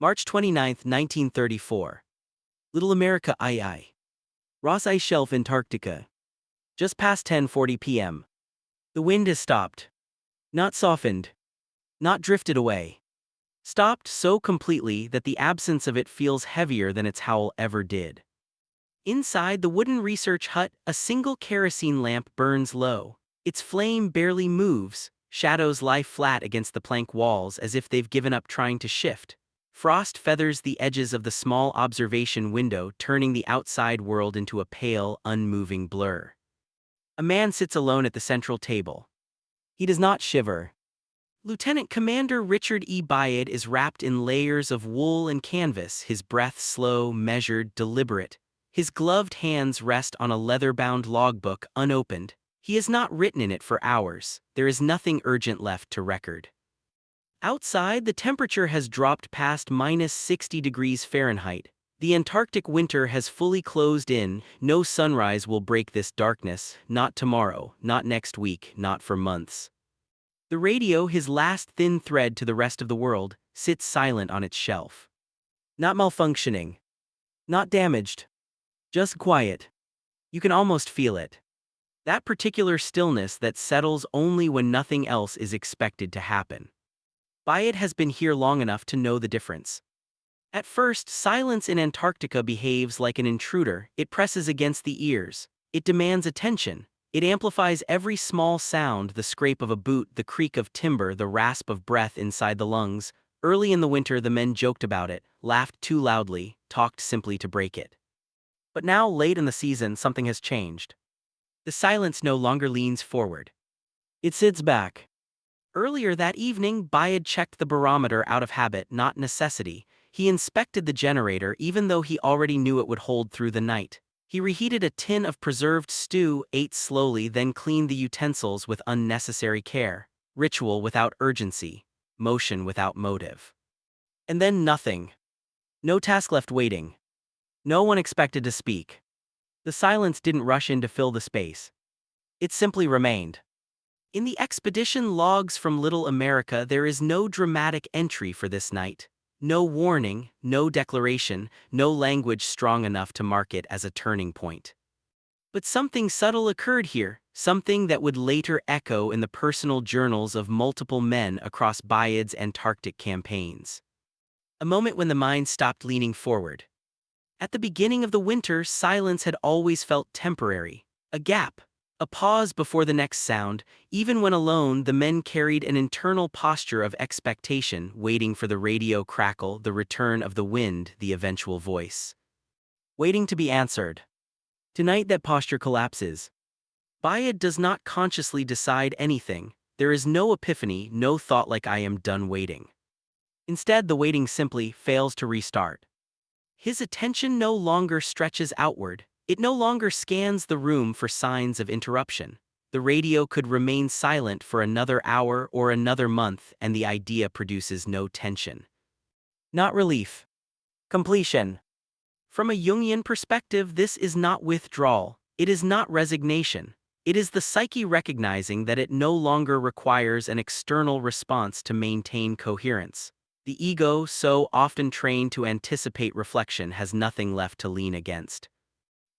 March 29, 1934. Little America II. Ross Ice Shelf, Antarctica. Just past 10:40 p.m. The wind has stopped. Not softened. Not drifted away. Stopped so completely that the absence of it feels heavier than its howl ever did. Inside the wooden research hut, a single kerosene lamp burns low. Its flame barely moves. Shadows lie flat against the plank walls as if they've given up trying to shift. Frost feathers the edges of the small observation window, turning the outside world into a pale, unmoving blur. A man sits alone at the central table. He does not shiver. Lieutenant Commander Richard E. Byard is wrapped in layers of wool and canvas, his breath slow, measured, deliberate. His gloved hands rest on a leather-bound logbook, unopened. He has not written in it for hours. There is nothing urgent left to record. Outside, the temperature has dropped past -60 degrees Fahrenheit. The Antarctic winter has fully closed in. No sunrise will break this darkness, not tomorrow, not next week, not for months. The radio, his last thin thread to the rest of the world, sits silent on its shelf. Not malfunctioning. Not damaged. Just quiet. You can almost feel it. That particular stillness that settles only when nothing else is expected to happen. Byard has been here long enough to know the difference. At first, silence in Antarctica behaves like an intruder. It presses against the ears. It demands attention. It amplifies every small sound: the scrape of a boot, the creak of timber, the rasp of breath inside the lungs. Early in the winter, the men joked about it, laughed too loudly, talked simply to break it. But now, late in the season, something has changed. The silence no longer leans forward. It sits back. Earlier that evening, Byard checked the barometer out of habit, not necessity. He inspected the generator even though he already knew it would hold through the night. He reheated a tin of preserved stew, ate slowly, then cleaned the utensils with unnecessary care. Ritual without urgency. Motion without motive. And then nothing. No task left waiting. No one expected to speak. The silence didn't rush in to fill the space. It simply remained. In the expedition logs from Little America, there is no dramatic entry for this night. No warning, no declaration, no language strong enough to mark it as a turning point. But something subtle occurred here, something that would later echo in the personal journals of multiple men across Byard's Antarctic campaigns. A moment when the mind stopped leaning forward. At the beginning of the winter, silence had always felt temporary. A gap. A pause before the next sound. Even when alone, the men carried an internal posture of expectation, waiting for the radio crackle, the return of the wind, the eventual voice. Waiting to be answered. Tonight that posture collapses. Byard does not consciously decide anything. There is no epiphany, no thought like "I am done waiting." Instead, the waiting simply fails to restart. His attention no longer stretches outward. It no longer scans the room for signs of interruption. The radio could remain silent for another hour or another month, and the idea produces no tension. Not relief. Completion. From a Jungian perspective, this is not withdrawal. It is not resignation. It is the psyche recognizing that it no longer requires an external response to maintain coherence. The ego, so often trained to anticipate reflection, has nothing left to lean against.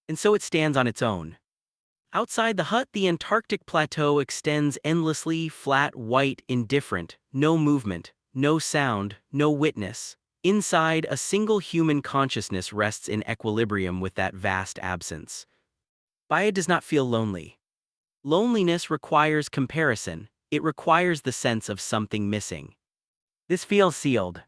And so it stands on its own. Outside the hut, the Antarctic plateau extends endlessly, flat, white, indifferent. No movement, no sound, no witness. Inside, a single human consciousness rests in equilibrium with that vast absence. Byard does not feel lonely. Loneliness requires comparison. It requires the sense of something missing. This feels sealed.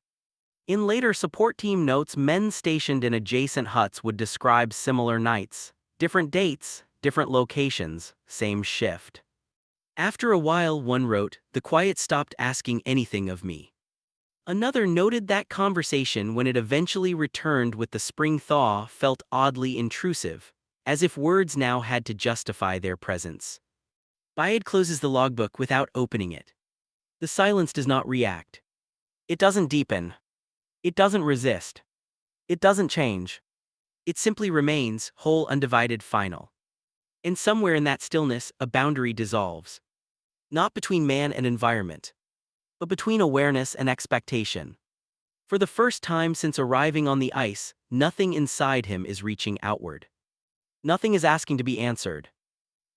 In later support team notes, men stationed in adjacent huts would describe similar nights. Different dates, different locations, same shift. After a while, one wrote, "The quiet stopped asking anything of me." Another noted that conversation, when it eventually returned with the spring thaw, felt oddly intrusive, as if words now had to justify their presence. Byard closes the logbook without opening it. The silence does not react. It doesn't deepen. It doesn't resist. It doesn't change. It simply remains, whole, undivided, final. And somewhere in that stillness, a boundary dissolves. Not between man and environment, but between awareness and expectation. For the first time since arriving on the ice, nothing inside him is reaching outward. Nothing is asking to be answered.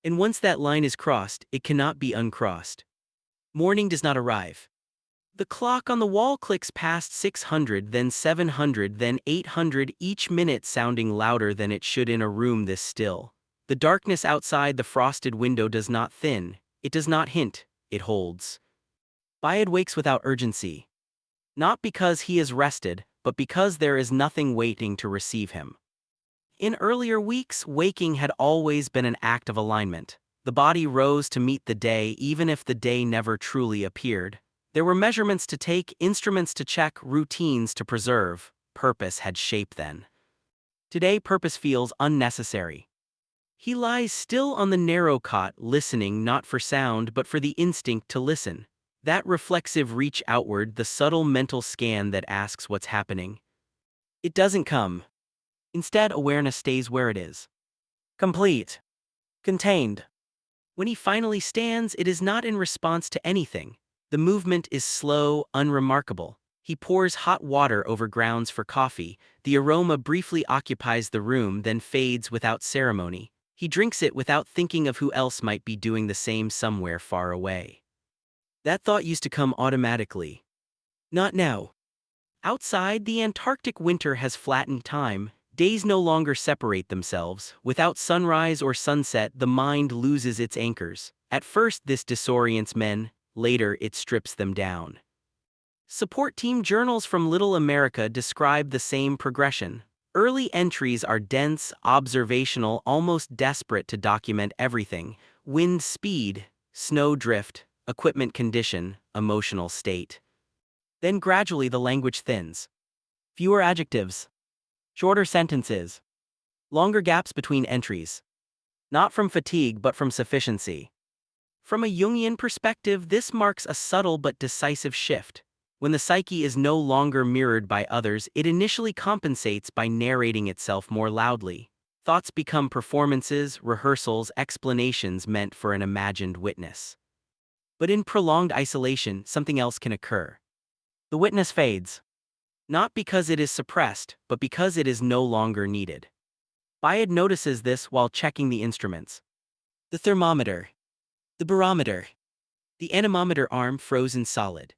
And once that line is crossed, it cannot be uncrossed. Morning does not arrive. The clock on the wall clicks past 600, then 700, then 800, each minute sounding louder than it should in a room this still. The darkness outside the frosted window does not thin, it does not hint, it holds. Bayad wakes without urgency. Not because he is rested, but because there is nothing waiting to receive him. In earlier weeks, waking had always been an act of alignment. The body rose to meet the day even if the day never truly appeared. There were measurements to take, instruments to check, routines to preserve. Purpose had shape then. Today purpose feels unnecessary. He lies still on the narrow cot, listening not for sound but for the instinct to listen. That reflexive reach outward, the subtle mental scan that asks what's happening. It doesn't come. Instead, awareness stays where it is. Complete. Contained. When he finally stands, it is not in response to anything. The movement is slow, unremarkable. He pours hot water over grounds for coffee. The aroma briefly occupies the room, then fades without ceremony. He drinks it without thinking of who else might be doing the same somewhere far away. That thought used to come automatically. Not now. Outside, the Antarctic winter has flattened time. Days no longer separate themselves. Without sunrise or sunset, the mind loses its anchors. At first, this disorients men. Later, it strips them down. Support team journals from Little America describe the same progression. Early entries are dense, observational, almost desperate to document everything: wind speed, snow drift, equipment condition, emotional state. Then gradually the language thins. Fewer adjectives. Shorter sentences. Longer gaps between entries. Not from fatigue but from sufficiency. From a Jungian perspective, this marks a subtle but decisive shift. When the psyche is no longer mirrored by others, it initially compensates by narrating itself more loudly. Thoughts become performances, rehearsals, explanations meant for an imagined witness. But in prolonged isolation, something else can occur. The witness fades. Not because it is suppressed, but because it is no longer needed. Bayad notices this while checking the instruments. The thermometer. The barometer. The anemometer arm frozen solid.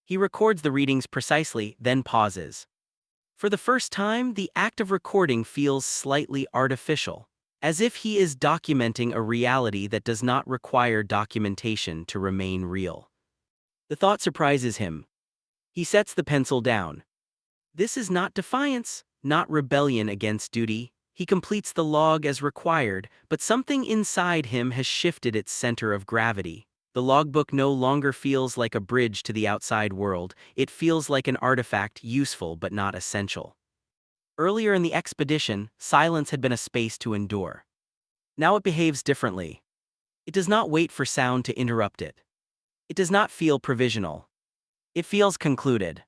He records the readings precisely, then pauses. For the first time, the act of recording feels slightly artificial, as if he is documenting a reality that does not require documentation to remain real. The thought surprises him. He sets the pencil down. This is not defiance, not rebellion against duty. He completes the log as required, but something inside him has shifted its center of gravity. The logbook no longer feels like a bridge to the outside world, it feels like an artifact, useful but not essential. Earlier in the expedition, silence had been a space to endure. Now it behaves differently. It does not wait for sound to interrupt it. It does not feel provisional. It feels concluded.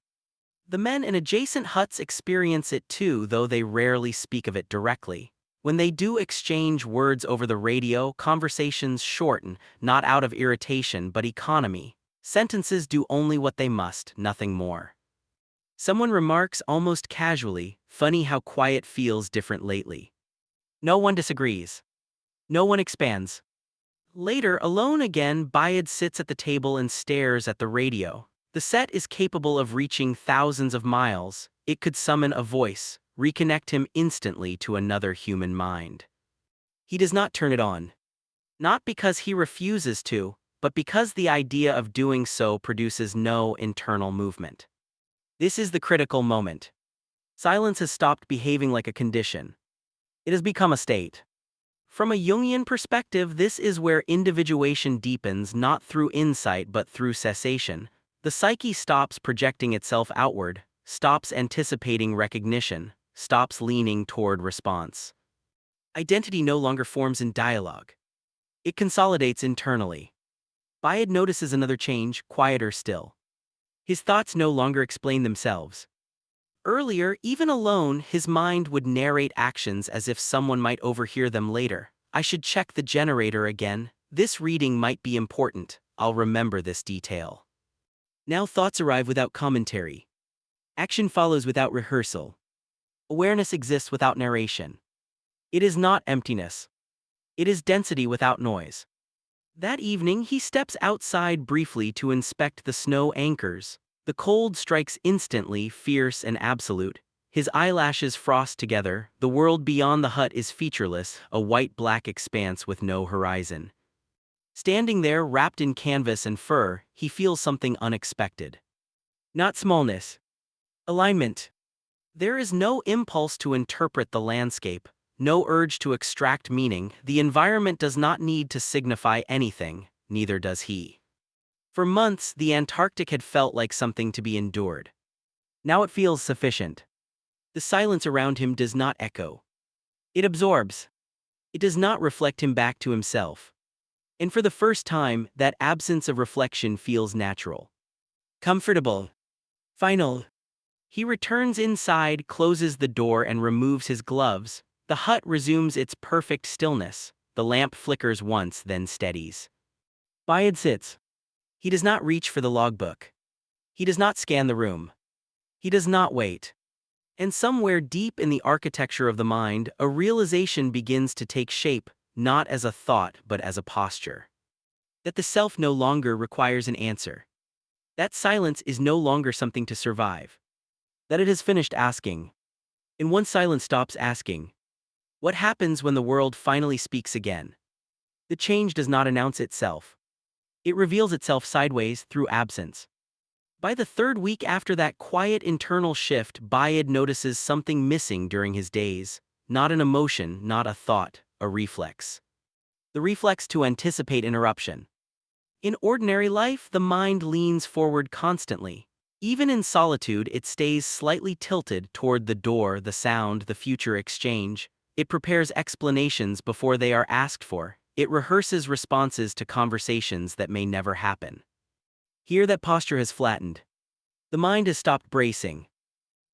The men in adjacent huts experience it too, though they rarely speak of it directly. When they do exchange words over the radio, conversations shorten, not out of irritation but economy. Sentences do only what they must, nothing more. Someone remarks almost casually, "Funny how quiet feels different lately." No one disagrees. No one expands. Later, alone again, Bayad sits at the table and stares at the radio. The set is capable of reaching thousands of miles. It could summon a voice, reconnect him instantly to another human mind. He does not turn it on. Not because he refuses to, but because the idea of doing so produces no internal movement. This is the critical moment. Silence has stopped behaving like a condition. It has become a state. From a Jungian perspective, this is where individuation deepens, not through insight but through cessation. The psyche stops projecting itself outward, stops anticipating recognition, stops leaning toward response. Identity no longer forms in dialogue. It consolidates internally. Bayad notices another change, quieter still. His thoughts no longer explain themselves. Earlier, even alone, his mind would narrate actions as if someone might overhear them later. "I should check the generator again. This reading might be important. I'll remember this detail." Now thoughts arrive without commentary. Action follows without rehearsal. Awareness exists without narration. It is not emptiness. It is density without noise. That evening, he steps outside briefly to inspect the snow anchors. The cold strikes instantly, fierce and absolute. His eyelashes frost together. The world beyond the hut is featureless, a white-black expanse with no horizon. Standing there, wrapped in canvas and fur, he feels something unexpected. Not smallness. Alignment. There is no impulse to interpret the landscape, no urge to extract meaning. The environment does not need to signify anything, neither does he. For months, the Antarctic had felt like something to be endured. Now it feels sufficient. The silence around him does not echo. It absorbs. It does not reflect him back to himself. And for the first time, that absence of reflection feels natural. Comfortable. Final. He returns inside, closes the door and removes his gloves. The hut resumes its perfect stillness. The lamp flickers once, then steadies. Bayed sits. He does not reach for the logbook. He does not scan the room. He does not wait. And somewhere deep in the architecture of the mind, a realization begins to take shape, not as a thought but as a posture. That the self no longer requires an answer. That silence is no longer something to survive. That it has finished asking. And once silence stops asking, what happens when the world finally speaks again? The change does not announce itself. It reveals itself sideways through absence. By the third week after that quiet internal shift, Bayed notices something missing during his days. Not an emotion, not a thought, a reflex. The reflex to anticipate interruption. In ordinary life, the mind leans forward constantly. Even in solitude, it stays slightly tilted toward the door, the sound, the future exchange. It prepares explanations before they are asked for. It rehearses responses to conversations that may never happen. Here that posture has flattened. The mind has stopped bracing.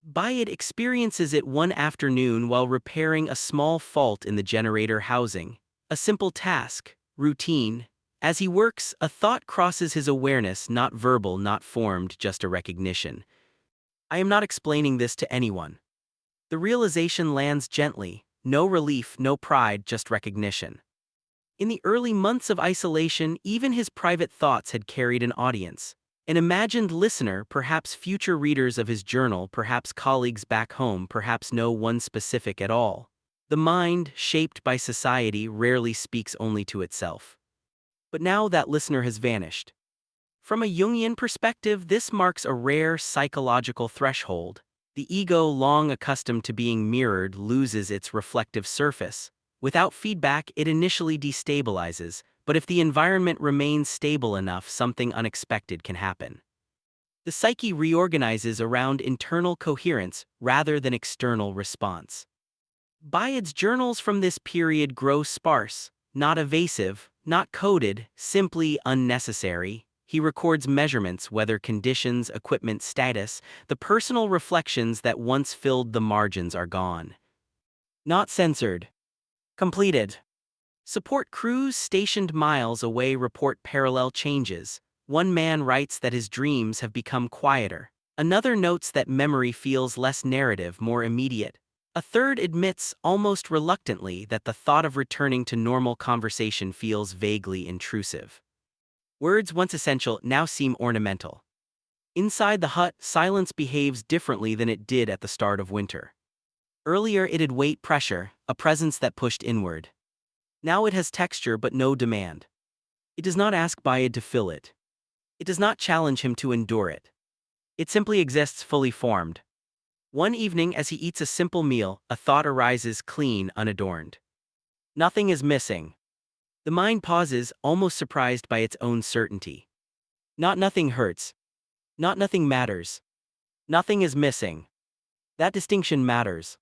Bayed experiences it one afternoon while repairing a small fault in the generator housing. A simple task, routine. As he works, a thought crosses his awareness, not verbal, not formed, just a recognition. I am not explaining this to anyone. The realization lands gently, no relief, no pride, just recognition. In the early months of isolation, even his private thoughts had carried an audience. An imagined listener, perhaps future readers of his journal, perhaps colleagues back home, perhaps no one specific at all. The mind, shaped by society, rarely speaks only to itself. But now that listener has vanished. From a Jungian perspective, this marks a rare psychological threshold. The ego, long accustomed to being mirrored, loses its reflective surface. Without feedback, it initially destabilizes, but if the environment remains stable enough, something unexpected can happen. The psyche reorganizes around internal coherence rather than external response. Bayed's journals from this period grow sparse, not evasive, not coded, simply unnecessary. He records measurements, weather conditions, equipment status. The personal reflections that once filled the margins are gone. Not censored. Completed. Support crews stationed miles away report parallel changes. One man writes that his dreams have become quieter. Another notes that memory feels less narrative, more immediate. A third admits, almost reluctantly, that the thought of returning to normal conversation feels vaguely intrusive. Words once essential now seem ornamental. Inside the hut, silence behaves differently than it did at the start of winter. Earlier it had weight, pressure, a presence that pushed inward. Now it has texture but no demand. It does not ask Bayed to fill it. It does not challenge him to endure it. It simply exists fully formed. One evening as he eats a simple meal, a thought arises clean, unadorned. Nothing is missing. The mind pauses, almost surprised by its own certainty. Not nothing hurts. Not nothing matters. Nothing is missing. That distinction matters.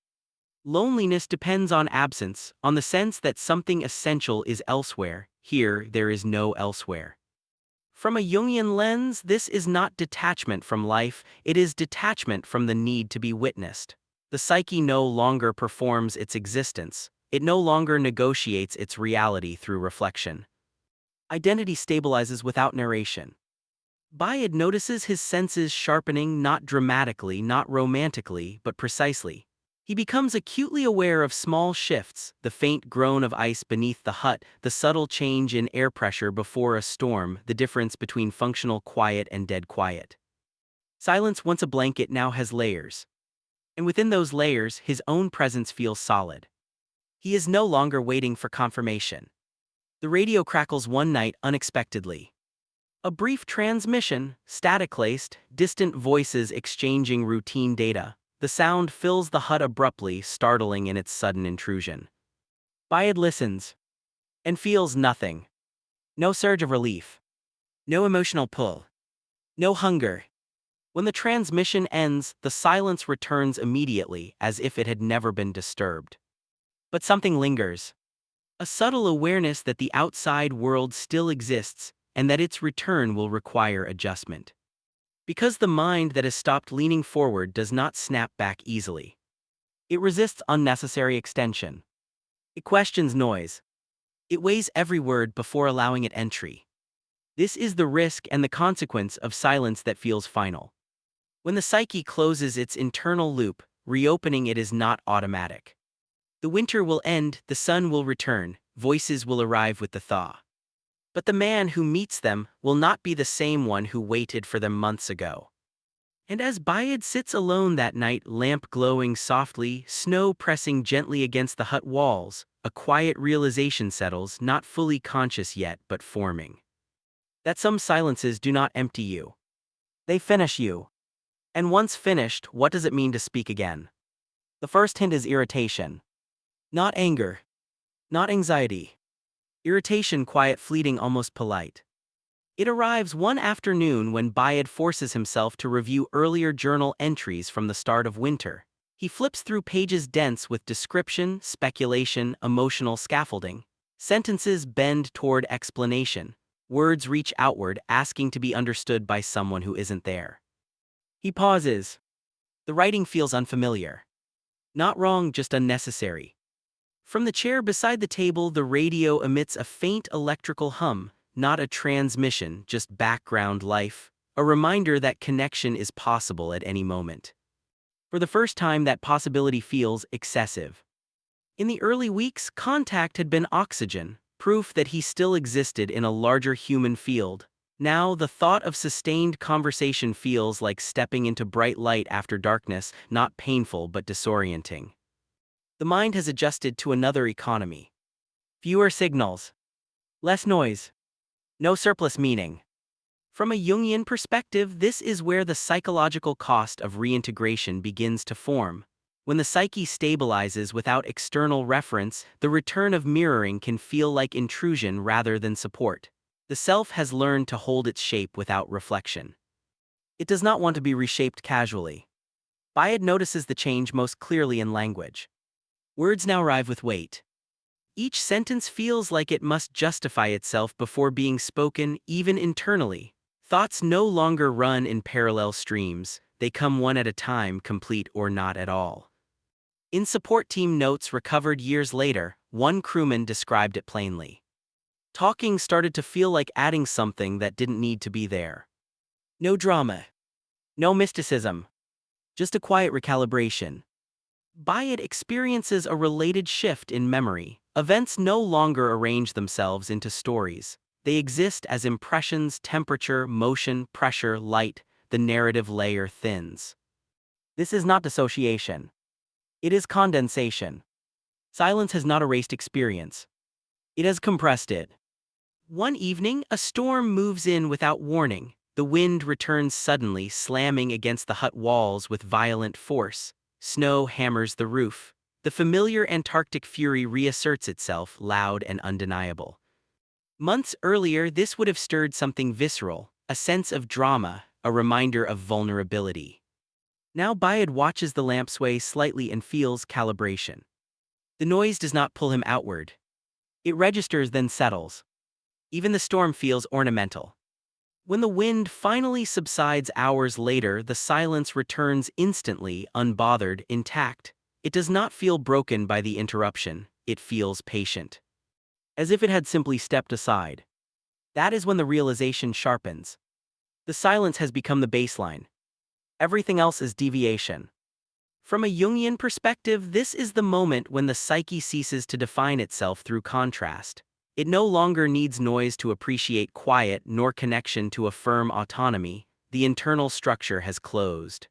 Loneliness depends on absence, on the sense that something essential is elsewhere. Here, there is no elsewhere. From a Jungian lens, this is not detachment from life, it is detachment from the need to be witnessed. The psyche no longer performs its existence. It no longer negotiates its reality through reflection. Identity stabilizes without narration. Bayard notices his senses sharpening not dramatically, not romantically, but precisely. He becomes acutely aware of small shifts, the faint groan of ice beneath the hut, the subtle change in air pressure before a storm, the difference between functional quiet and dead quiet. Silence, once a blanket, now has layers. And within those layers, his own presence feels solid. He is no longer waiting for confirmation. The radio crackles one night unexpectedly. A brief transmission, static-laced, distant voices exchanging routine data. The sound fills the hut abruptly, startling in its sudden intrusion. Bayard listens and feels nothing. No surge of relief. No emotional pull. No hunger. When the transmission ends, the silence returns immediately, as if it had never been disturbed. But something lingers. A subtle awareness that the outside world still exists, and that its return will require adjustment. Because the mind that has stopped leaning forward does not snap back easily. It resists unnecessary extension. It questions noise. It weighs every word before allowing it entry. This is the risk and the consequence of silence that feels final. When the psyche closes its internal loop, reopening it is not automatic. The winter will end, the sun will return, voices will arrive with the thaw. But the man who meets them will not be the same one who waited for them months ago. And as Bayard sits alone that night, lamp glowing softly, snow pressing gently against the hut walls, a quiet realization settles, not fully conscious yet but forming. That some silences do not empty you. They finish you. And once finished, what does it mean to speak again? The first hint is irritation. Not anger. Not anxiety. Irritation, quiet, fleeting, almost polite. It arrives one afternoon when Bayard forces himself to review earlier journal entries from the start of winter. He flips through pages dense with description, speculation, emotional scaffolding. Sentences bend toward explanation. Words reach outward, asking to be understood by someone who isn't there. He pauses. The writing feels unfamiliar. Not wrong, just unnecessary. From the chair beside the table, the radio emits a faint electrical hum, not a transmission, just background life, a reminder that connection is possible at any moment. For the first time, that possibility feels excessive. In the early weeks, contact had been oxygen, proof that he still existed in a larger human field. Now, the thought of sustained conversation feels like stepping into bright light after darkness, not painful but disorienting. The mind has adjusted to another economy. Fewer signals. Less noise. No surplus meaning. From a Jungian perspective, this is where the psychological cost of reintegration begins to form. When the psyche stabilizes without external reference, the return of mirroring can feel like intrusion rather than support. The self has learned to hold its shape without reflection. It does not want to be reshaped casually. Bayard notices the change most clearly in language. Words now arrive with weight. Each sentence feels like it must justify itself before being spoken, even internally. Thoughts no longer run in parallel streams, they come one at a time, complete or not at all. In support team notes recovered years later, one crewman described it plainly. Talking started to feel like adding something that didn't need to be there. No drama. No mysticism. Just a quiet recalibration. Bayard experiences a related shift in memory. Events no longer arrange themselves into stories. They exist as impressions, temperature, motion, pressure, light. The narrative layer thins. This is not dissociation. It is condensation. Silence has not erased experience. It has compressed it. One evening, a storm moves in without warning. The wind returns suddenly, slamming against the hut walls with violent force. Snow hammers the roof. The familiar Antarctic fury reasserts itself, loud and undeniable. Months earlier, this would have stirred something visceral, a sense of drama, a reminder of vulnerability. Now Bayard watches the lamp sway slightly and feels calibration. The noise does not pull him outward. It registers, then settles. Even the storm feels ornamental. When the wind finally subsides hours later, the silence returns instantly, unbothered, intact. It does not feel broken by the interruption, it feels patient. As if it had simply stepped aside. That is when the realization sharpens. The silence has become the baseline. Everything else is deviation. From a Jungian perspective, this is the moment when the psyche ceases to define itself through contrast. It no longer needs noise to appreciate quiet nor connection to affirm autonomy. The internal structure has closed.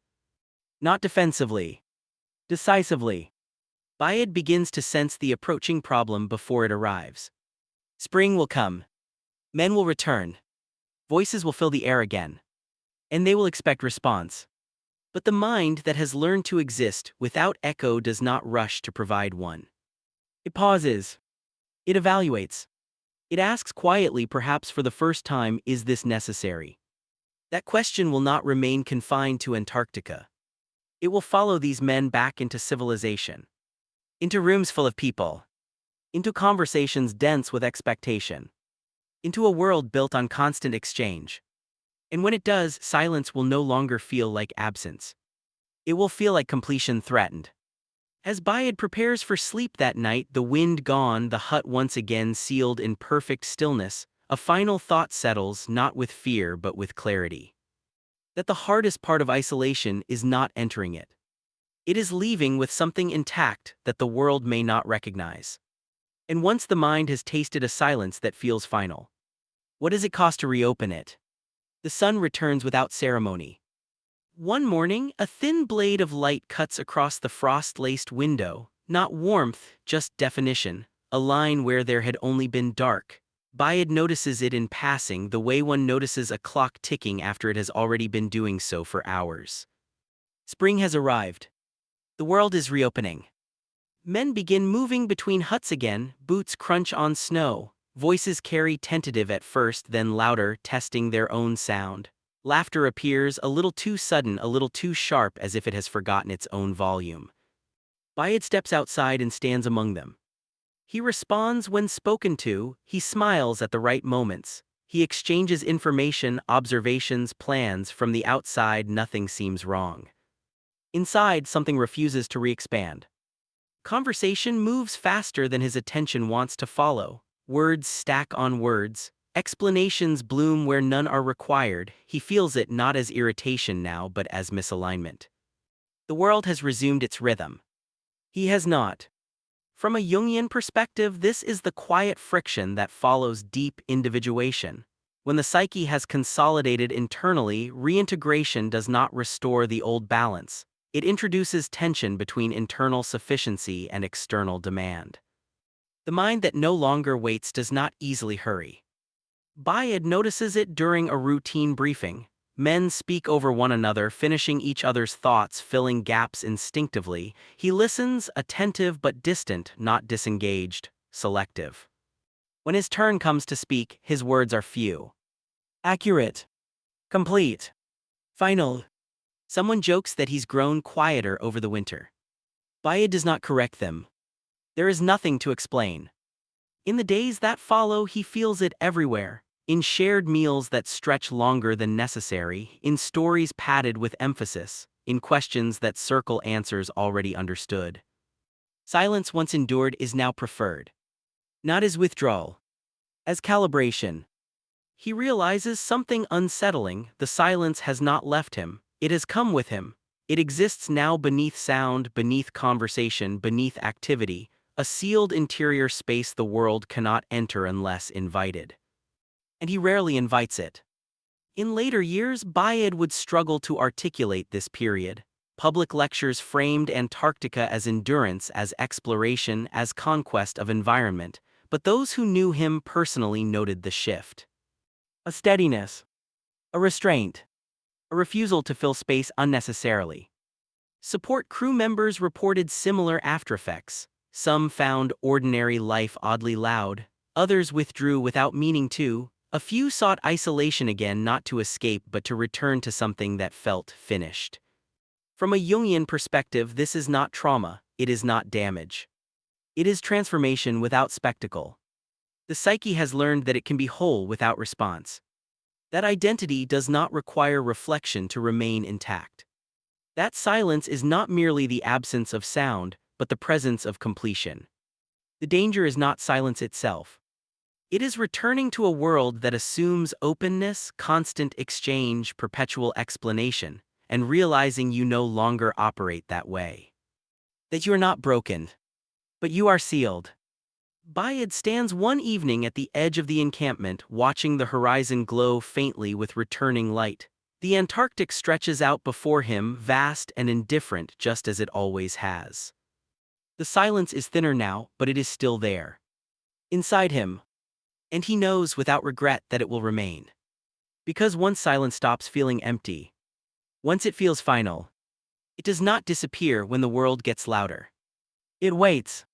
Not defensively, decisively. Bayed begins to sense the approaching problem before it arrives. Spring will come. Men will return. Voices will fill the air again. And they will expect response. But the mind that has learned to exist without echo does not rush to provide one. It pauses. It evaluates. It asks quietly, perhaps for the first time, is this necessary? That question will not remain confined to Antarctica. It will follow these men back into civilization. Into rooms full of people. Into conversations dense with expectation. Into a world built on constant exchange. And when it does, silence will no longer feel like absence. It will feel like completion threatened. As Bayed prepares for sleep that night, the wind gone, the hut once again sealed in perfect stillness, a final thought settles, not with fear but with clarity. That the hardest part of isolation is not entering it. It is leaving with something intact that the world may not recognize. And once the mind has tasted a silence that feels final, what does it cost to reopen it? The sun returns without ceremony. One morning, a thin blade of light cuts across the frost-laced window, not warmth, just definition, a line where there had only been dark. Bayed notices it in passing, the way one notices a clock ticking after it has already been doing so for hours. Spring has arrived. The world is reopening. Men begin moving between huts again, boots crunch on snow, voices carry tentative at first, then louder, testing their own sound. Laughter appears, a little too sudden, a little too sharp, as if it has forgotten its own volume. Bayed steps outside and stands among them. He responds when spoken to, he smiles at the right moments. He exchanges information, observations, plans. From the outside, nothing seems wrong. Inside, something refuses to re-expand. Conversation moves faster than his attention wants to follow. Words stack on words. Explanations bloom where none are required. He feels it not as irritation now, but as misalignment. The world has resumed its rhythm. He has not. From a Jungian perspective, this is the quiet friction that follows deep individuation. When the psyche has consolidated internally, reintegration does not restore the old balance. It introduces tension between internal sufficiency and external demand. The mind that no longer waits does not easily hurry. Bayed notices it during a routine briefing. Men speak over one another, finishing each other's thoughts, filling gaps instinctively. He listens, attentive but distant, not disengaged, selective. When his turn comes to speak, his words are few. Accurate. Complete. Final. Someone jokes that he's grown quieter over the winter. Bayed does not correct them. There is nothing to explain. In the days that follow, he feels it everywhere. In shared meals that stretch longer than necessary, in stories padded with emphasis, in questions that circle answers already understood. Silence once endured is now preferred. Not as withdrawal. As calibration. He realizes something unsettling. The silence has not left him. It has come with him. It exists now beneath sound, beneath conversation, beneath activity, a sealed interior space the world cannot enter unless invited. And he rarely invites it. In later years, Bayed would struggle to articulate this period. Public lectures framed Antarctica as endurance, as exploration, as conquest of environment, but those who knew him personally noted the shift. A steadiness. A restraint. A refusal to fill space unnecessarily. Support crew members reported similar aftereffects. Some found ordinary life oddly loud. Others withdrew without meaning to. A few sought isolation again, not to escape but to return to something that felt finished. From a Jungian perspective, this is not trauma, it is not damage. It is transformation without spectacle. The psyche has learned that it can be whole without response. That identity does not require reflection to remain intact. That silence is not merely the absence of sound, but the presence of completion. The danger is not silence itself. It is returning to a world that assumes openness, constant exchange, perpetual explanation, and realizing you no longer operate that way. That you are not broken, but you are sealed. Bayed stands one evening at the edge of the encampment, watching the horizon glow faintly with returning light. The Antarctic stretches out before him, vast and indifferent, just as it always has. The silence is thinner now, but it is still there. Inside him. And he knows without regret that it will remain. Because once silence stops feeling empty, once it feels final, it does not disappear when the world gets louder. It waits.